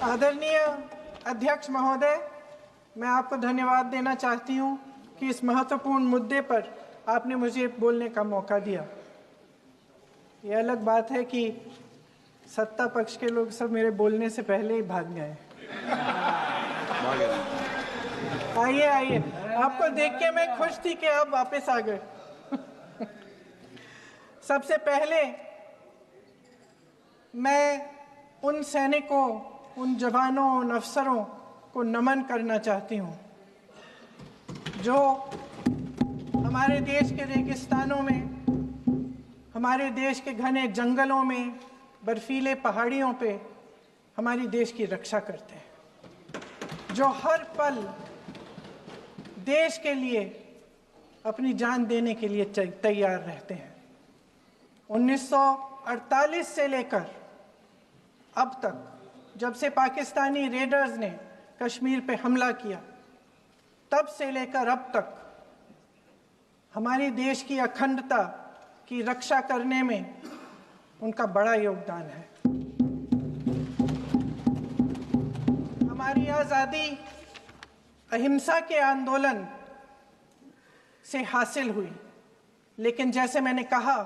आदरणीय अध्यक्ष महोदय, मैं आपको धन्यवाद देना चाहती हूं कि इस महत्वपूर्ण मुद्दे पर आपने मुझे बोलने का मौका दिया। ये अलग बात है कि सत्ता पक्ष के लोग सब मेरे बोलने से पहले ही भाग गए। आइए आइए, आपको देख के मैं खुश थी कि आप वापस आ गए। सबसे पहले मैं उन सैनिकों, उन जवानों, उन अफसरों को नमन करना चाहती हूँ जो हमारे देश के रेगिस्तानों में, हमारे देश के घने जंगलों में, बर्फीले पहाड़ियों पे हमारी देश की रक्षा करते हैं, जो हर पल देश के लिए अपनी जान देने के लिए तैयार रहते हैं। 1948 से लेकर अब तक, जब से पाकिस्तानी रेडर्स ने कश्मीर पे हमला किया, तब से लेकर अब तक हमारे देश की अखंडता की रक्षा करने में उनका बड़ा योगदान है। हमारी आज़ादी अहिंसा के आंदोलन से हासिल हुई, लेकिन जैसे मैंने कहा,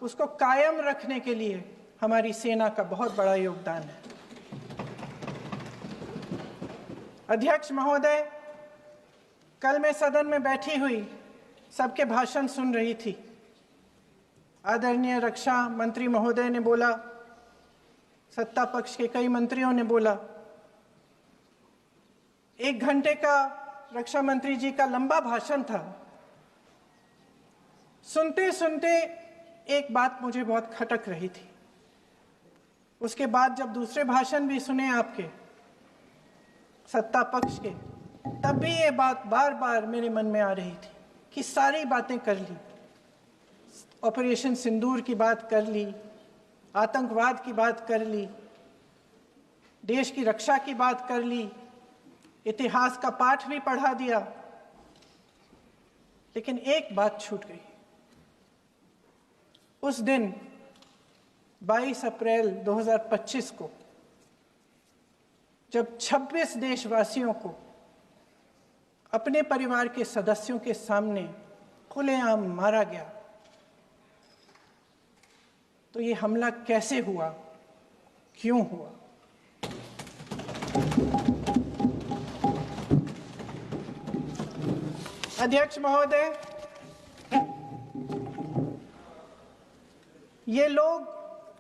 उसको कायम रखने के लिए हमारी सेना का बहुत बड़ा योगदान है। अध्यक्ष महोदय, कल मैं सदन में बैठी हुई सबके भाषण सुन रही थी। आदरणीय रक्षा मंत्री महोदय ने बोला, सत्ता पक्ष के कई मंत्रियों ने बोला। 1 घंटे का रक्षा मंत्री जी का लंबा भाषण था। सुनते सुनते एक बात मुझे बहुत खटक रही थी। उसके बाद जब दूसरे भाषण भी सुने आपके सत्ता पक्ष के, तब भी ये बात बार बार मेरे मन में आ रही थी कि सारी बातें कर ली, ऑपरेशन सिंदूर की बात कर ली, आतंकवाद की बात कर ली, देश की रक्षा की बात कर ली, इतिहास का पाठ भी पढ़ा दिया, लेकिन एक बात छूट गई। उस दिन 22 अप्रैल 2025 को जब 26 देशवासियों को अपने परिवार के सदस्यों के सामने खुलेआम मारा गया, तो ये हमला कैसे हुआ, क्यों हुआ? अध्यक्ष महोदय, ये लोग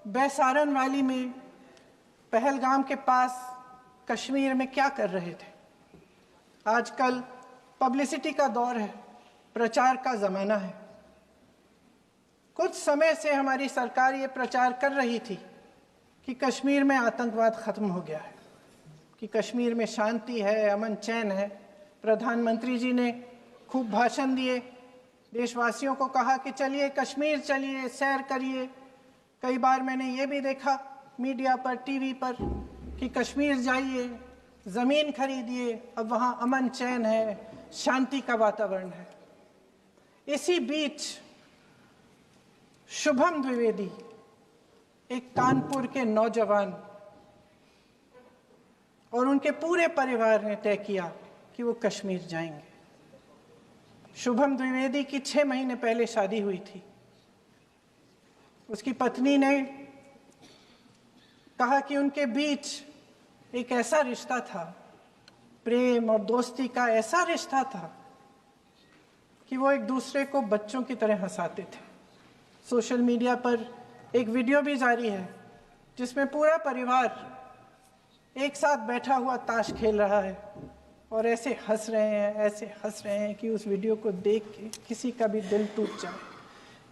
बैसारन वैली में, पहलगाम के पास कश्मीर में क्या कर रहे थे? आजकल पब्लिसिटी का दौर है, प्रचार का ज़माना है। कुछ समय से हमारी सरकार ये प्रचार कर रही थी कि कश्मीर में आतंकवाद ख़त्म हो गया है, कि कश्मीर में शांति है, अमन चैन है। प्रधानमंत्री जी ने खूब भाषण दिए, देशवासियों को कहा कि चलिए कश्मीर चलिए, सैर करिए। कई बार मैंने ये भी देखा मीडिया पर, टीवी पर, कि कश्मीर जाइए, ज़मीन खरीदिए, अब वहाँ अमन चैन है, शांति का वातावरण है। इसी बीच शुभम द्विवेदी, एक कानपुर के नौजवान, और उनके पूरे परिवार ने तय किया कि वो कश्मीर जाएंगे। शुभम द्विवेदी की 6 महीने पहले शादी हुई थी। उसकी पत्नी ने कहा कि उनके बीच एक ऐसा रिश्ता था, प्रेम और दोस्ती का ऐसा रिश्ता था कि वो एक दूसरे को बच्चों की तरह हंसाते थे। सोशल मीडिया पर एक वीडियो भी जारी है जिसमें पूरा परिवार एक साथ बैठा हुआ ताश खेल रहा है और ऐसे हंस रहे हैं, ऐसे हंस रहे हैं कि उस वीडियो को देख के किसी का भी दिल टूट जाए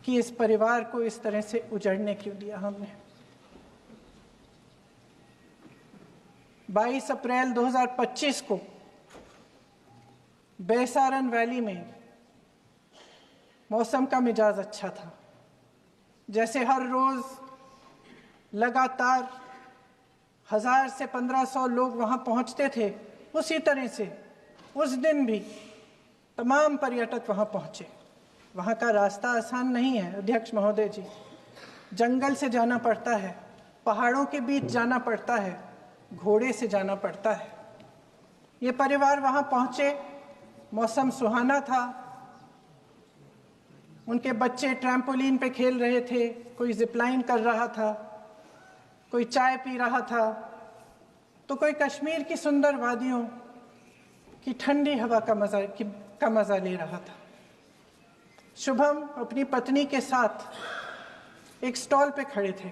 कि इस परिवार को इस तरह से उजड़ने क्यों दिया हमने। 22 अप्रैल 2025 को बैसारन वैली में मौसम का मिजाज अच्छा था। जैसे हर रोज़ लगातार 1000 से 1500 लोग वहाँ पहुँचते थे, उसी तरह से उस दिन भी तमाम पर्यटक वहाँ पहुँचे। वहाँ का रास्ता आसान नहीं है अध्यक्ष महोदय जी, जंगल से जाना पड़ता है, पहाड़ों के बीच जाना पड़ता है, घोड़े से जाना पड़ता है। ये परिवार वहाँ पहुँचे, मौसम सुहाना था, उनके बच्चे ट्रैम्पोलिन पे खेल रहे थे, कोई जिपलाइन कर रहा था, कोई चाय पी रहा था, तो कोई कश्मीर की सुंदर वादियों की ठंडी हवा का मज़ा ले रहा था। शुभम अपनी पत्नी के साथ एक स्टॉल पे खड़े थे।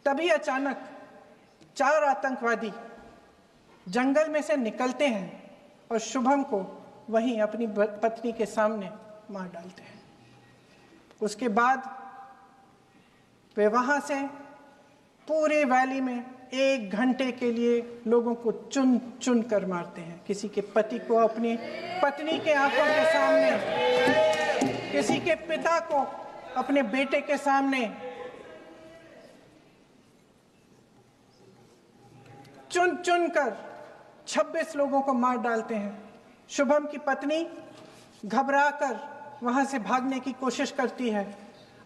तभी अचानक 4 आतंकवादी जंगल में से निकलते हैं और शुभम को वहीं अपनी पत्नी के सामने मार डालते हैं। उसके बाद वे वहाँ से पूरे वैली में 1 घंटे के लिए लोगों को चुन चुन कर मारते हैं। किसी के पति को अपनी पत्नी के आंखों के सामने, किसी के पिता को अपने बेटे के सामने, चुन चुन कर 26 लोगों को मार डालते हैं। शुभम की पत्नी घबराकर वहां से भागने की कोशिश करती है,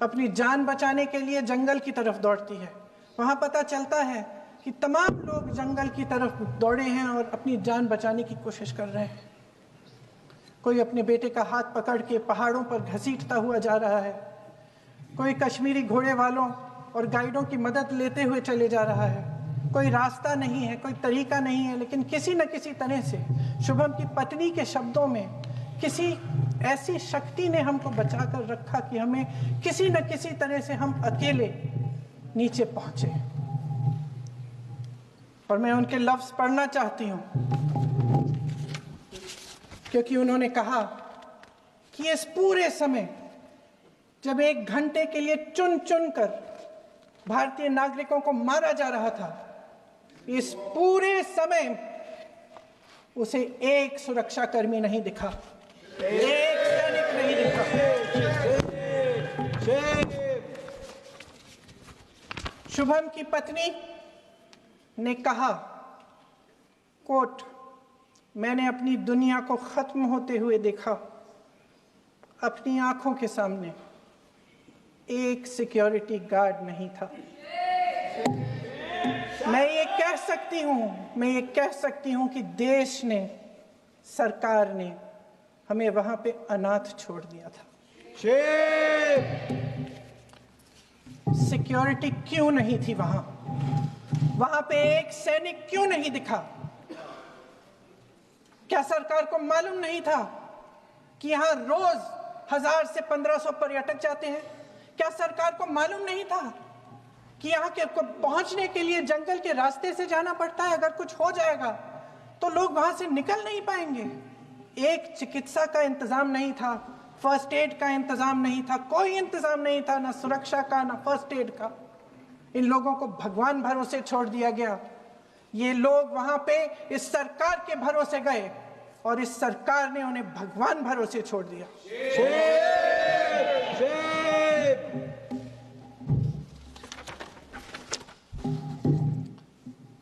अपनी जान बचाने के लिए जंगल की तरफ दौड़ती है। वहां पता चलता है कि तमाम लोग जंगल की तरफ दौड़े हैं और अपनी जान बचाने की कोशिश कर रहे हैं। कोई अपने बेटे का हाथ पकड़ के पहाड़ों पर घसीटता हुआ जा रहा है, कोई कश्मीरी घोड़े वालों और गाइडों की मदद लेते हुए चले जा रहा है। कोई रास्ता नहीं है, कोई तरीका नहीं है, लेकिन किसी न किसी तरह से शुभम की पत्नी के शब्दों में किसी ऐसी शक्ति ने हमको बचा कर रखा कि हमें किसी न किसी तरह से हम अकेले नीचे पहुंचे। और मैं उनके लफ्ज पढ़ना चाहती हूं, क्योंकि उन्होंने कहा कि इस पूरे समय जब 1 घंटे के लिए चुन चुन कर भारतीय नागरिकों को मारा जा रहा था, इस पूरे समय उसे एक सुरक्षाकर्मी नहीं दिखा, एक सैनिक नहीं दिखा। शुभम की पत्नी ने कहा, कोट, मैंने अपनी दुनिया को खत्म होते हुए देखा, अपनी आंखों के सामने एक सिक्योरिटी गार्ड नहीं था। मैं ये कह सकती हूं कि देश ने, सरकार ने हमें वहां पे अनाथ छोड़ दिया था। सिक्योरिटी क्यों नहीं थी वहां पे एक सैनिक क्यों नहीं दिखा? क्या सरकार को मालूम नहीं था कि यहां रोज 1000 से 1500 पर्यटक जाते हैं? क्या सरकार को मालूम नहीं था कि यहाँ के पहुंचने के लिए जंगल के रास्ते से जाना पड़ता है? अगर कुछ हो जाएगा तो लोग वहां से निकल नहीं पाएंगे। एक चिकित्सा का इंतजाम नहीं था, फर्स्ट एड का इंतजाम नहीं था, कोई इंतजाम नहीं था, ना सुरक्षा का ना फर्स्ट एड का। इन लोगों को भगवान भरोसे छोड़ दिया गया। ये लोग वहां पे इस सरकार के भरोसे गए और इस सरकार ने उन्हें भगवान भरोसे छोड़ दिया।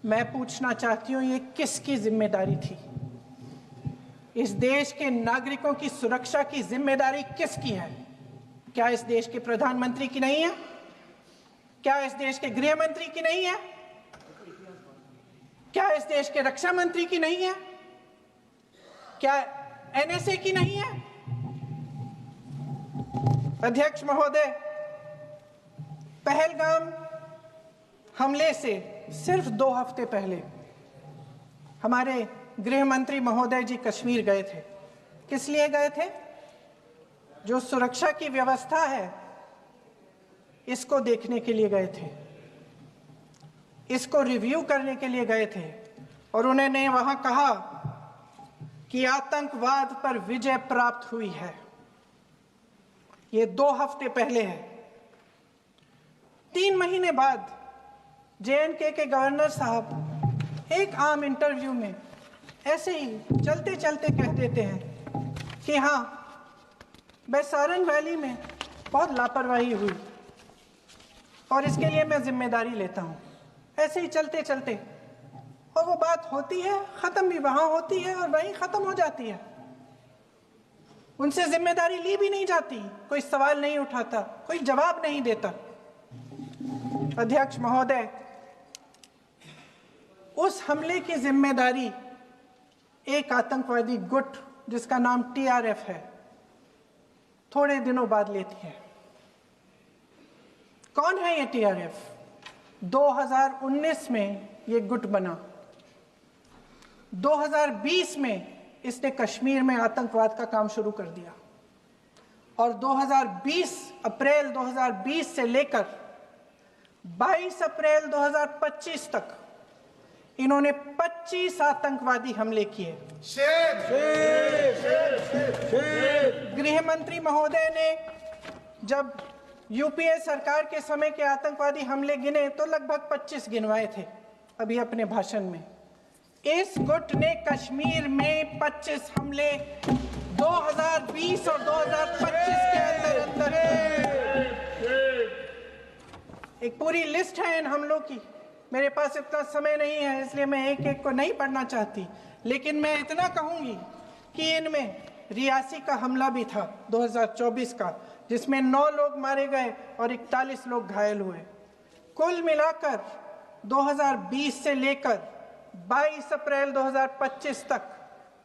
मैं पूछना चाहती हूं, ये किसकी जिम्मेदारी थी? इस देश के नागरिकों की सुरक्षा की जिम्मेदारी किसकी है? क्या इस देश के प्रधानमंत्री की नहीं है? क्या इस देश के गृह मंत्री की नहीं है? क्या इस देश के रक्षा मंत्री की नहीं है? क्या एनएसए की नहीं है? अध्यक्ष महोदय, पहलगाम हमले से सिर्फ 2 हफ्ते पहले हमारे गृह मंत्री महोदय जी कश्मीर गए थे। किस लिए गए थे? जो सुरक्षा की व्यवस्था है इसको देखने के लिए गए थे, इसको रिव्यू करने के लिए गए थे। और उन्होंने वहां कहा कि आतंकवाद पर विजय प्राप्त हुई है। ये 2 हफ्ते पहले है। 3 महीने बाद जेएनके के गवर्नर साहब एक आम इंटरव्यू में ऐसे ही चलते चलते कह देते हैं कि हाँ, बैसारन वैली में बहुत लापरवाही हुई और इसके लिए मैं जिम्मेदारी लेता हूँ। ऐसे ही चलते चलते, और वो बात होती है, खत्म भी वहां होती है और वहीं खत्म हो जाती है। उनसे जिम्मेदारी ली भी नहीं जाती, कोई सवाल नहीं उठाता, कोई जवाब नहीं देता। अध्यक्ष महोदय, उस हमले की जिम्मेदारी एक आतंकवादी गुट जिसका नाम TRF है थोड़े दिनों बाद लेती है। कौन है ये TRF? 2019 में ये गुट बना। 2020 में इसने कश्मीर में आतंकवाद का काम शुरू कर दिया और अप्रैल 2020 से लेकर 22 अप्रैल 2025 तक इन्होंने 25 आतंकवादी हमले किए। गृह मंत्री महोदय ने जब यूपीए सरकार के समय के आतंकवादी हमले गिने तो लगभग 25 गिनवाए थे अभी अपने भाषण में। इस गुट ने कश्मीर में 25 हमले 2020 और 2025 के अंदर एक पूरी लिस्ट है इन हमलों की। मेरे पास इतना समय नहीं है इसलिए मैं एक एक को नहीं पढ़ना चाहती, लेकिन मैं इतना कहूंगी कि इनमें रियासी का हमला भी था 2024 का, जिसमें 9 लोग मारे गए और 41 लोग घायल हुए। कुल मिलाकर 2020 से लेकर 22 अप्रैल 2025 तक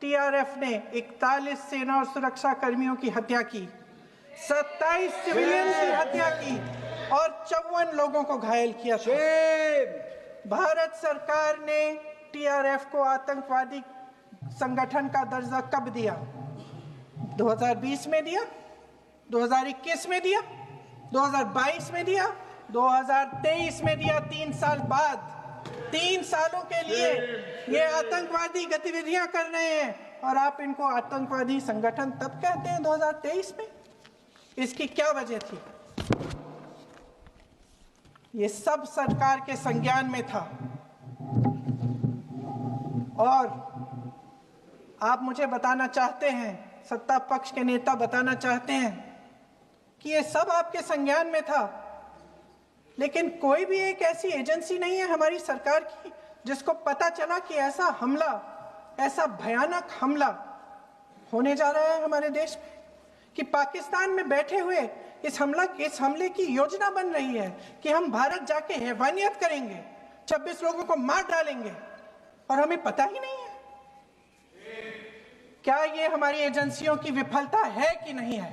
TRF ने 41 सेना और सुरक्षा कर्मियों की हत्या की, 27 सिविलियन की हत्या की और 54 लोगों को घायल किया था। भारत सरकार ने TRF को आतंकवादी संगठन का दर्जा कब दिया? 2020 में दिया, 2021 में दिया, 2022 में दिया, 2023 में दिया। 3 साल बाद, 3 सालों के लिए ये आतंकवादी गतिविधियां कर रहे हैं और आप इनको आतंकवादी संगठन तब कहते हैं 2023 में। इसकी क्या वजह थी? ये सब सरकार के संज्ञान में था और आप मुझे बताना चाहते हैं, सत्ता पक्ष के नेता बताना चाहते हैं कि ये सब आपके संज्ञान में था, लेकिन कोई भी एक ऐसी एजेंसी नहीं है हमारी सरकार की जिसको पता चला कि ऐसा हमला, ऐसा भयानक हमला होने जा रहा है हमारे देश में, कि पाकिस्तान में बैठे हुए इस हमले की योजना बन रही है कि हम भारत जाके हैवानियत करेंगे, 26 लोगों को मार डालेंगे और हमें पता ही नहीं है। क्या ये हमारी एजेंसियों की विफलता है कि नहीं है?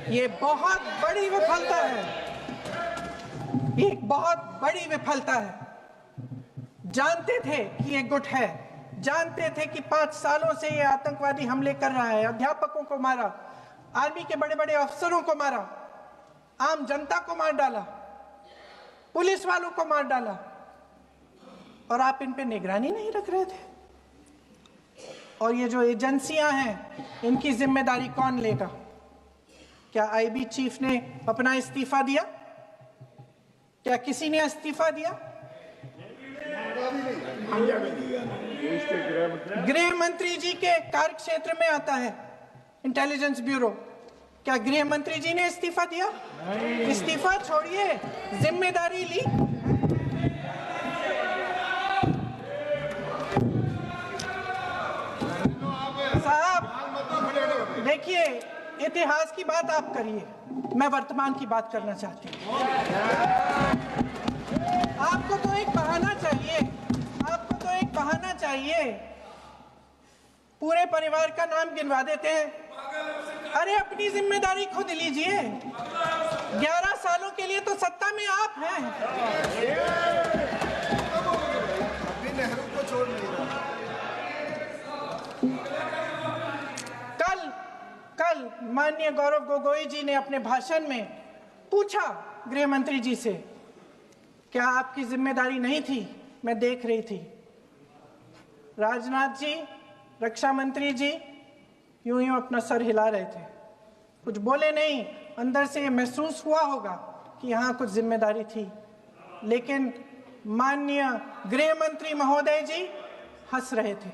ये बहुत बड़ी विफलता है, ये एक बहुत बड़ी विफलता है। जानते थे कि ये गुट है, जानते थे कि 5 सालों से ये आतंकवादी हमले कर रहा है, अध्यापकों को मारा, आर्मी के बड़े बड़े अफसरों को मारा, आम जनता को मार डाला, पुलिस वालों को मार डाला, और आप इन पे निगरानी नहीं रख रहे थे। और ये जो एजेंसियां हैं इनकी जिम्मेदारी कौन लेगा? क्या IB चीफ ने अपना इस्तीफा दिया? क्या किसी ने इस्तीफा दिया? गृह मंत्री जी के कार्य क्षेत्र में आता है इंटेलिजेंस ब्यूरो। क्या गृह मंत्री जी ने इस्तीफा दिया? इस्तीफा छोड़िए, जिम्मेदारी ली। साहब देखिए, इतिहास की बात आप करिए, मैं वर्तमान की बात करना चाहती हूँ। आपको तो एक बहाना चाहिए, आपको तो एक बहाना चाहिए। पूरे परिवार का नाम गिनवा देते हैं। अरे अपनी जिम्मेदारी खुद लीजिए। 11 सालों के लिए तो सत्ता में आप हैं। नेहरू को छोड़ नहीं रहा। कल माननीय गौरव गोगोई जी ने अपने भाषण में पूछा गृह मंत्री जी से, क्या आपकी जिम्मेदारी नहीं थी? मैं देख रही थी। राजनाथ जी, रक्षा मंत्री जी यूं अपना सर हिला रहे थे, कुछ बोले नहीं। अंदर से ये महसूस हुआ होगा कि यहाँ कुछ जिम्मेदारी थी, लेकिन माननीय गृह मंत्री महोदय जी हंस रहे थे,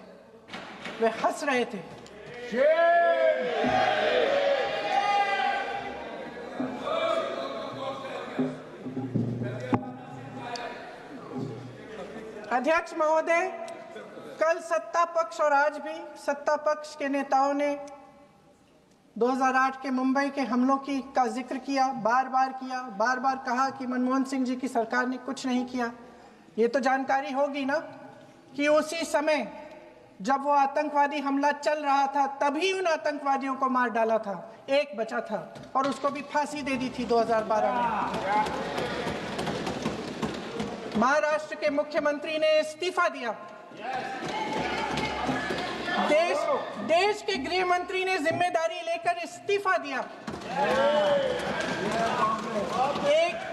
वे हंस रहे थे। अध्यक्ष महोदय, कल सत्ता पक्ष और आज भी सत्ता पक्ष के नेताओं ने 2008 के मुंबई के हमलों का जिक्र किया, बार बार कहा कि मनमोहन सिंह जी की सरकार ने कुछ नहीं किया। ये तो जानकारी होगी ना कि उसी समय जब वो आतंकवादी हमला चल रहा था तभी उन आतंकवादियों को मार डाला था, एक बचा था और उसको भी फांसी दे दी थी 2012 में। महाराष्ट्र के मुख्यमंत्री ने इस्तीफा दिया, देश के गृह मंत्री ने जिम्मेदारी लेकर इस्तीफा दिया।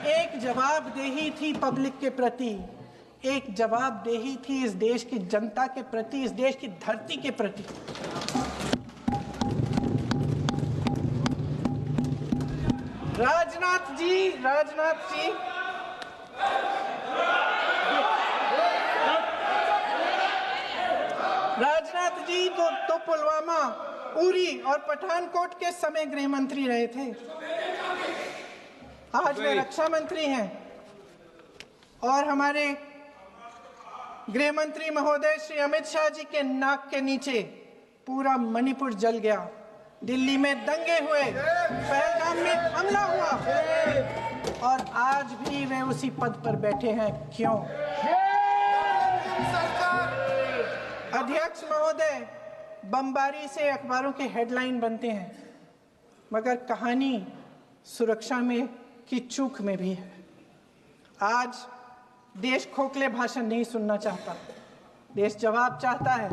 एक जवाबदेही थी पब्लिक के प्रति, एक जवाबदेही थी इस देश की जनता के प्रति, इस देश की धरती के प्रति। राजनाथ जी तो पुलवामा, उरी और पठानकोट के समय गृह मंत्री रहे थे। आज वे रक्षा मंत्री हैं और हमारे गृह मंत्री महोदय श्री अमित शाह जी के नाक के नीचे पूरा मणिपुर जल गया, दिल्ली में दंगे हुए, पहलगाम में हमला हुआ और आज भी वे उसी पद पर बैठे हैं। क्यों? अध्यक्ष महोदय, बमबारी से अखबारों के हेडलाइन बनते हैं, मगर कहानी सुरक्षा में की चूक में भी है। आज देश खोखले भाषण नहीं सुनना चाहता, देश जवाब चाहता है,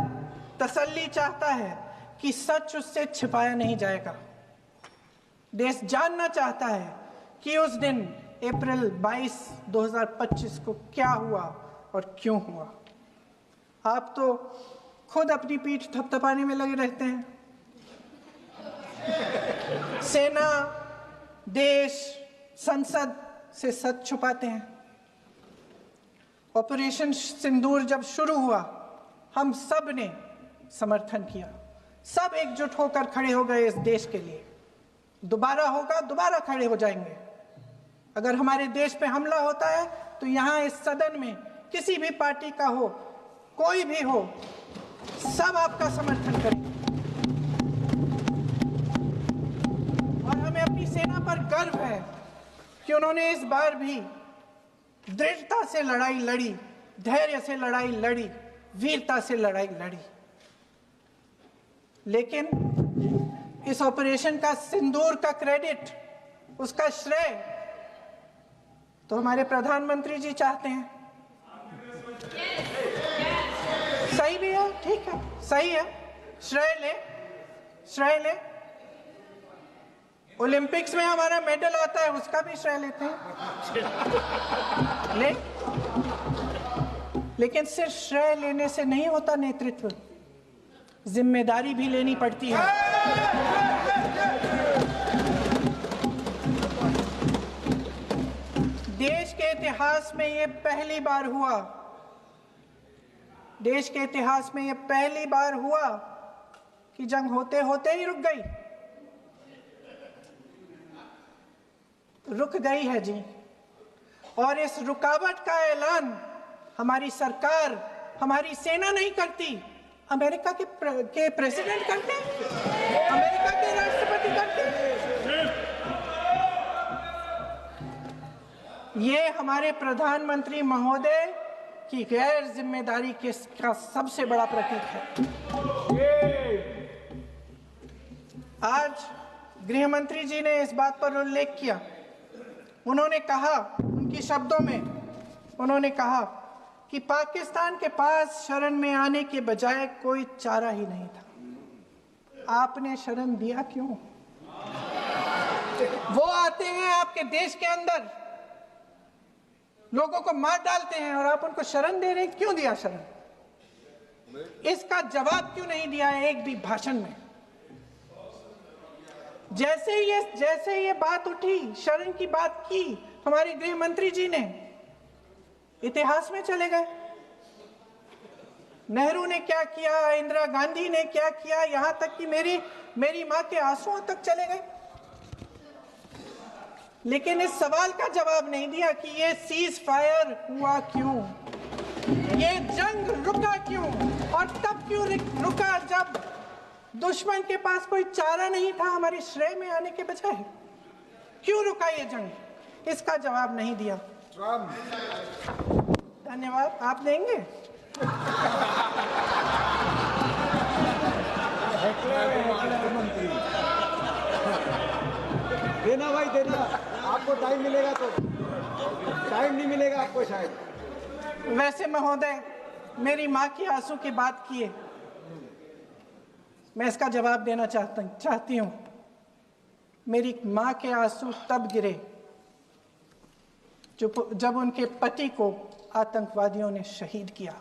तसल्ली चाहता है कि सच उससे छिपाया नहीं जाएगा। देश जानना चाहता है कि उस दिन अप्रैल 22, 2025 को क्या हुआ और क्यों हुआ। आप तो खुद अपनी पीठ थपथपाने में लगे रहते हैं। सेना, देश, संसद से सच छुपाते हैं। ऑपरेशन सिंदूर जब शुरू हुआ, हम सब ने समर्थन किया, सब एकजुट होकर खड़े हो गए इस देश के लिए। दोबारा होगा, दोबारा खड़े हो जाएंगे। अगर हमारे देश पे हमला होता है तो यहाँ इस सदन में किसी भी पार्टी का हो, कोई भी हो, सब आपका समर्थन करेंगे। और हमें अपनी सेना पर गर्व है कि उन्होंने इस बार भी दृढ़ता से लड़ाई लड़ी, धैर्य से लड़ाई लड़ी, वीरता से लड़ाई लड़ी। लेकिन इस ऑपरेशन का सिंदूर का क्रेडिट, उसका श्रेय तो हमारे प्रधानमंत्री जी चाहते हैं। सही भी है, ठीक है, सही है, श्रेय ले। ओलंपिक्स में हमारा मेडल आता है, उसका भी श्रेय लेते हैं। लेकिन सिर्फ श्रेय लेने से नहीं होता नेतृत्व, जिम्मेदारी भी लेनी पड़ती है। देश के इतिहास में ये पहली बार हुआ, देश के इतिहास में ये पहली बार हुआ कि जंग होते होते ही रुक गई। रुक गई है जी, और इस रुकावट का ऐलान हमारी सरकार, हमारी सेना नहीं करती, अमेरिका के प्रेसिडेंट करते, अमेरिका के राष्ट्रपति करते। ये हमारे प्रधानमंत्री महोदय की गैर जिम्मेदारी का सबसे बड़ा प्रतीक है। आज गृह मंत्री जी ने इस बात पर उल्लेख किया। उन्होंने कहा, उनके शब्दों में उन्होंने कहा कि पाकिस्तान के पास शरण में आने के बजाय कोई चारा ही नहीं था। आपने शरण दिया क्यों? वो आते हैं आपके देश के अंदर, लोगों को मार डालते हैं और आप उनको शरण दे रहे हैं। क्यों दिया शरण? इसका जवाब क्यों नहीं दिया है एक भी भाषण में? जैसे ये बात उठी, शरण की बात की, हमारे गृह मंत्री जी ने इतिहास में चले गए। नेहरू ने क्या किया, इंदिरा गांधी ने क्या किया, यहां तक कि मेरी मां के आंसुओं तक चले गए। लेकिन इस सवाल का जवाब नहीं दिया कि ये सीज फायर हुआ क्यों, ये जंग रुका क्यों, और तब क्यों रुका जब दुश्मन के पास कोई चारा नहीं था हमारे श्रेय में आने के बजाय। क्यों रुका ये जंग? इसका जवाब नहीं दिया। धन्यवाद। आप देंगे? मंत्री देना भाई देना, आपको टाइम मिलेगा तो। टाइम नहीं मिलेगा आपको शायद। वैसे महोदय, मेरी माँ की आंसू की बात किए, मैं इसका जवाब देना चाहती हूँ। मेरी माँ के आंसू तब गिरे जब उनके पति को आतंकवादियों ने शहीद किया,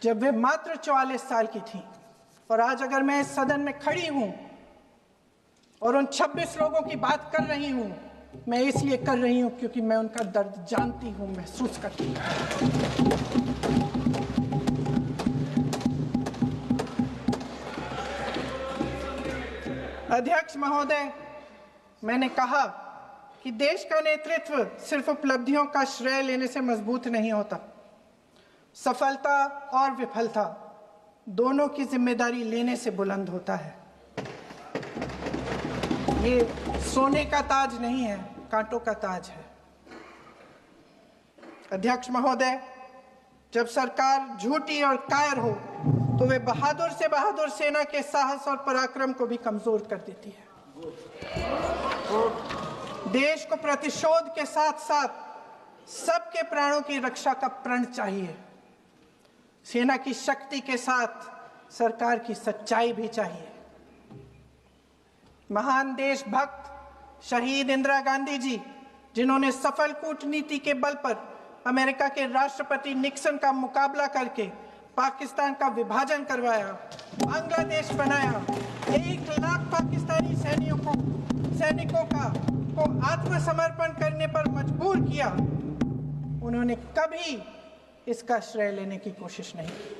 जब वे मात्र 44 साल की थी। और आज अगर मैं इस सदन में खड़ी हूं और उन 26 लोगों की बात कर रही हूं, मैं इसलिए कर रही हूं क्योंकि मैं उनका दर्द जानती हूं, महसूस करती हूं। अध्यक्ष महोदय, मैंने कहा कि देश का नेतृत्व सिर्फ उपलब्धियों का श्रेय लेने से मजबूत नहीं होता। सफलता और विफलता दोनों की जिम्मेदारी लेने से बुलंद होता है। ये सोने का ताज नहीं है, कांटों का ताज है। अध्यक्ष महोदय, जब सरकार झूठी और कायर हो तो वे बहादुर से बहादुर सेना के साहस और पराक्रम को भी कमजोर कर देती है। देश को प्रतिशोध के साथ साथ सबके प्राणों की रक्षा का प्रण चाहिए। सेना की शक्ति के साथ सरकार की सच्चाई भी चाहिए। महान देशभक्त शहीद इंदिरा गांधी जी, जिन्होंने सफल कूटनीति के बल पर अमेरिका के राष्ट्रपति निक्सन का मुकाबला करके पाकिस्तान का विभाजन करवाया, बांग्लादेश बनाया, 1 लाख पाकिस्तानी सैनिकों को आत्मसमर्पण करने पर मजबूर किया, उन्होंने कभी इसका श्रेय लेने की कोशिश नहीं की।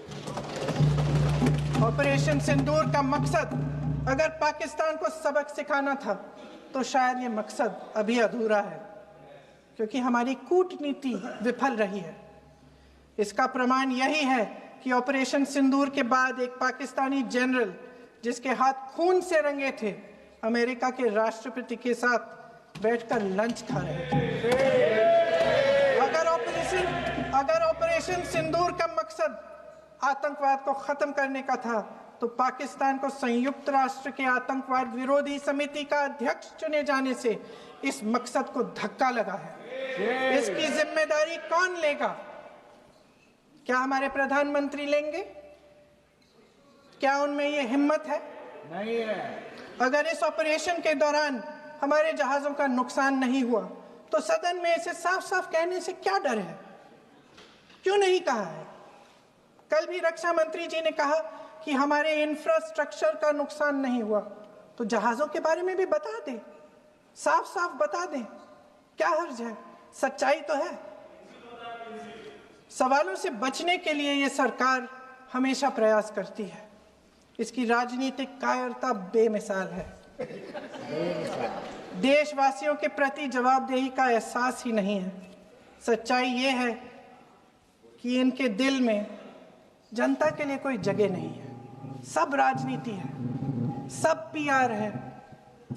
ऑपरेशन सिंदूर का मकसद अगर पाकिस्तान को सबक सिखाना था तो शायद ये मकसद अभी अधूरा है, क्योंकि हमारी कूटनीति विफल रही है। इसका प्रमाण यही है कि ऑपरेशन सिंदूर के बाद एक पाकिस्तानी जनरल, जिसके हाथ खून से रंगे थे, अमेरिका के राष्ट्रपति के साथ बैठकर लंच खा रहे थे। अगर ऑपरेशन सिंदूर का मकसद आतंकवाद को खत्म करने का था तो पाकिस्तान को संयुक्त राष्ट्र के आतंकवाद विरोधी समिति का अध्यक्ष चुने जाने से इस मकसद को धक्का लगा है। इसकी जिम्मेदारी कौन लेगा? क्या हमारे प्रधानमंत्री लेंगे? क्या उनमें ये हिम्मत है? नहीं है। अगर इस ऑपरेशन के दौरान हमारे जहाजों का नुकसान नहीं हुआ तो सदन में इसे साफ साफ कहने से क्या डर है? क्यों नहीं कहा है? कल भी रक्षा मंत्री जी ने कहा कि हमारे इंफ्रास्ट्रक्चर का नुकसान नहीं हुआ, तो जहाजों के बारे में भी बता दें, साफ साफ बता दें, क्या हर्ज है? सच्चाई तो है। सवालों से बचने के लिए ये सरकार हमेशा प्रयास करती है। इसकी राजनीतिक कायरता बेमिसाल है। देशवासियों के प्रति जवाबदेही का एहसास ही नहीं है। सच्चाई ये है कि इनके दिल में जनता के लिए कोई जगह नहीं है। सब राजनीति है, सब पीआर है,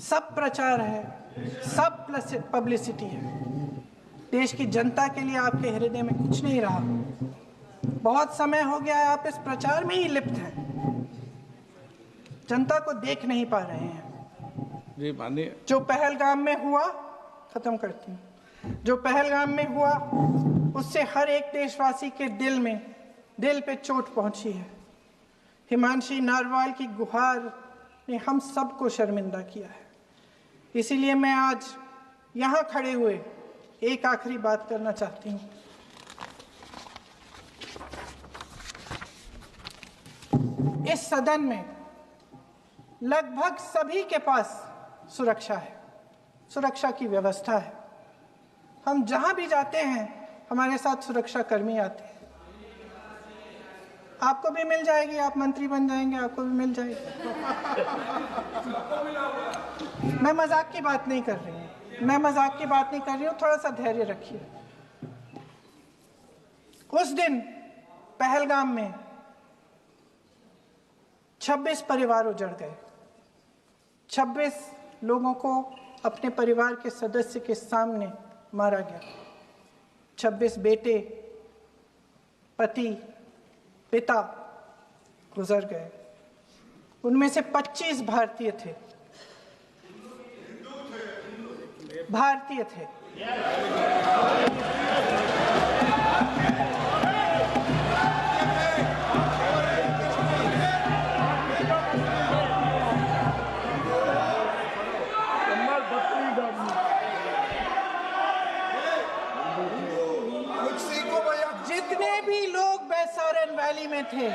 सब प्रचार है, सब पब्लिसिटी है। देश की जनता के लिए आपके हृदय में कुछ नहीं रहा। बहुत समय हो गया है आप इस प्रचार में ही लिप्त हैं, जनता को देख नहीं पा रहे हैं। जी माननीय, जो पहलगाम में हुआ, खत्म करती हूँ, जो पहलगाम में हुआ उससे हर एक देशवासी के दिल पे चोट पहुंची है। हिमांशी नारवाल की गुहार ने हम सबको शर्मिंदा किया है। इसीलिए मैं आज यहाँ खड़े हुए एक आखिरी बात करना चाहती हूँ। इस सदन में लगभग सभी के पास सुरक्षा है, सुरक्षा की व्यवस्था है। हम जहां भी जाते हैं हमारे साथ सुरक्षा कर्मी आते हैं। आपको भी मिल जाएगी, आप मंत्री बन जाएंगे, आपको भी मिल जाएगी। मैं मजाक की बात नहीं कर रही हूँ, थोड़ा सा धैर्य रखिए। उस दिन पहलगाम में 26 परिवार उजड़ गए। 26 लोगों को अपने परिवार के सदस्य के सामने मारा गया। 26 बेटे, पति, पिता गुजर गए। उनमें से 25 भारतीय थे। भारतीय थे। जितने भी लोग बैसारन वैली में थे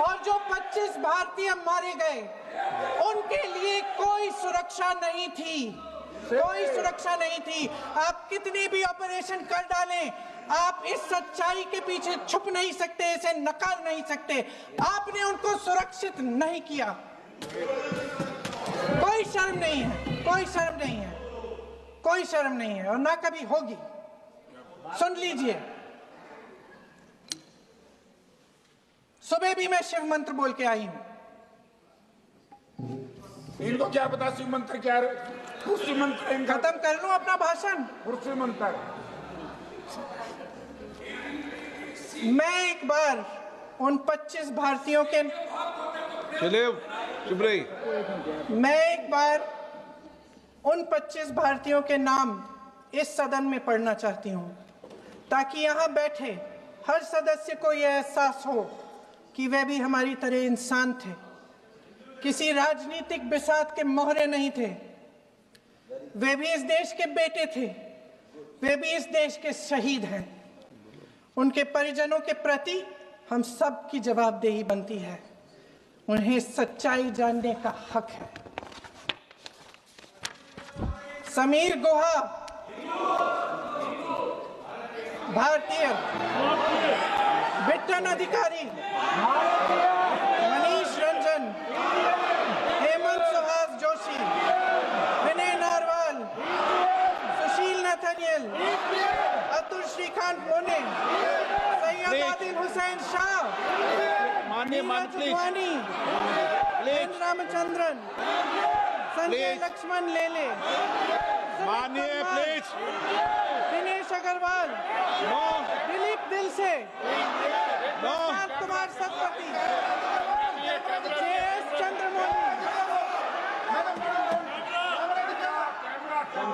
और जो 25 भारतीय मारे गए, उनके लिए कोई सुरक्षा नहीं थी। कोई सुरक्षा नहीं थी। आप कितने भी ऑपरेशन कर डालें, आप इस सच्चाई के पीछे छुप नहीं सकते, इसे नकार नहीं सकते। आपने उनको सुरक्षित नहीं किया। कोई शर्म नहीं है, कोई शर्म नहीं है, कोई शर्म नहीं है और ना कभी होगी। सुन लीजिए, सुबह भी मैं शिव मंत्र बोल के आई हूं। इनको क्या पता शिव मंत्र क्या है? शिव मंत्र खत्म कर लूं अपना भाषण। शिव मंत्र मैं एक बार उन 25 भारतीयों के चुप रही। मैं एक बार उन 25 भारतीयों के नाम इस सदन में पढ़ना चाहती हूं, ताकि यहां बैठे हर सदस्य को यह एहसास हो कि वे भी हमारी तरह इंसान थे, किसी राजनीतिक बिसात के मोहरे नहीं थे। वे भी इस देश के बेटे थे, वे भी इस देश के शहीद हैं। उनके परिजनों के प्रति हम सब की जवाबदेही बनती है। उन्हें सच्चाई जानने का हक है। समीर गुहा भारतीय, बिट्टन अधिकारी, मनीष रंजन, हेमंत सुहास जोशी, विनय नारवाल, सुशील नथनियल, अतुल श्रीकांत मोने, सैयद आदिल हुसैन शाह, माननीय वानी, रामचंद्रन, संजय लक्ष्मण लेले, माननीय प्लीज दिनेश अग्रवाल, दिलीप दिल से, कुमार सतपति, JS चंद्रमौली।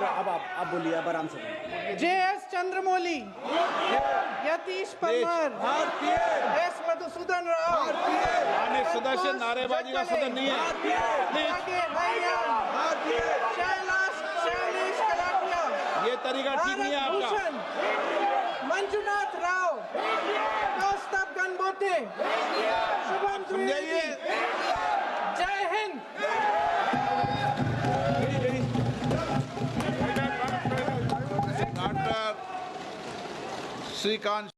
अब आप बोलिए, अब आराम से। JS चंद्रमौली, यतीश परमार, S मधुसूदन राव, माननीय सदस्य, नारेबाजी का सदन नहीं है। शैलेश कलाटिया, ये तरीका ठीक नहीं है आपका। मंजुनाथ राव, कौस्तभ गणबोते, शुभम द्विवेदी। जय हिंद। डॉक्टर श्रीकांत